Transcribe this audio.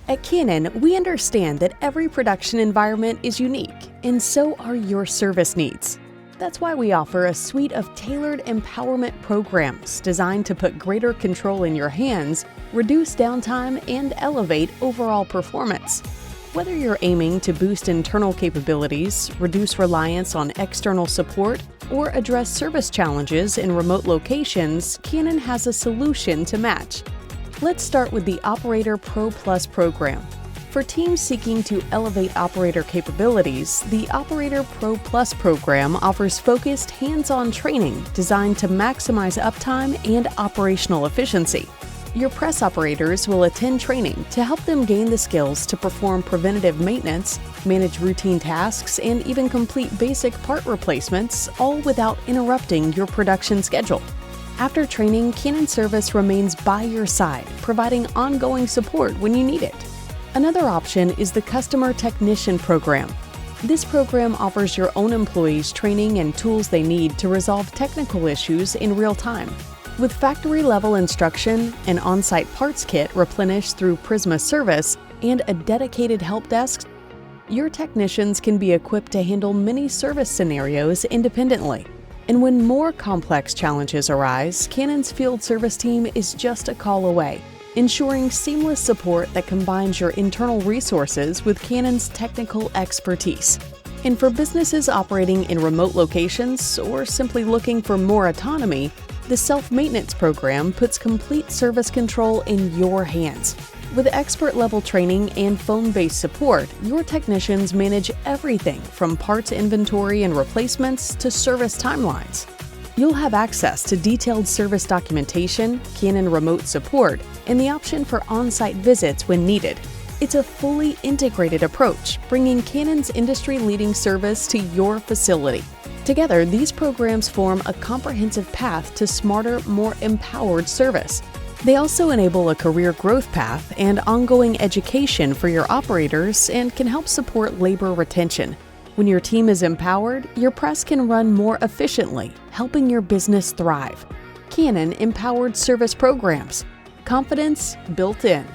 At Canon, we understand that every production environment is unique, and so are your service needs. That's why we offer a suite of tailored empowerment programs designed to put greater control in your hands, reduce downtime, and elevate overall performance. Whether you're aiming to boost internal capabilities, reduce reliance on external support, or address service challenges in remote locations, Canon has a solution to match. Let's start with the Operator Pro Plus program. For teams seeking to elevate operator capabilities, the Operator Pro Plus program offers focused, hands-on training designed to maximize uptime and operational efficiency. Your press operators will attend training to help them gain the skills to perform preventative maintenance, manage routine tasks, and even complete basic part replacements, all without interrupting your production schedule. After training, Canon Service remains by your side, providing ongoing support when you need it. Another option is the Customer Technician program. This program offers your own employees training and tools they need to resolve technical issues in real time. With factory-level instruction, an on-site parts kit replenished through Prisma Service, and a dedicated help desk, your technicians can be equipped to handle many service scenarios independently. And when more complex challenges arise, Canon's field service team is just a call away, ensuring seamless support that combines your internal resources with Canon's technical expertise. And for businesses operating in remote locations or simply looking for more autonomy, the self-maintenance program puts complete service control in your hands. With expert-level training and phone-based support, your technicians manage everything from parts inventory and replacements to service timelines. You'll have access to detailed service documentation, Canon remote support, and the option for on-site visits when needed. It's a fully integrated approach, bringing Canon's industry-leading service to your facility. Together, these programs form a comprehensive path to smarter, more empowered service. They also enable a career growth path and ongoing education for your operators and can help support labor retention. When your team is empowered, your press can run more efficiently, helping your business thrive. Canon Empowered Service Programs. Confidence built in.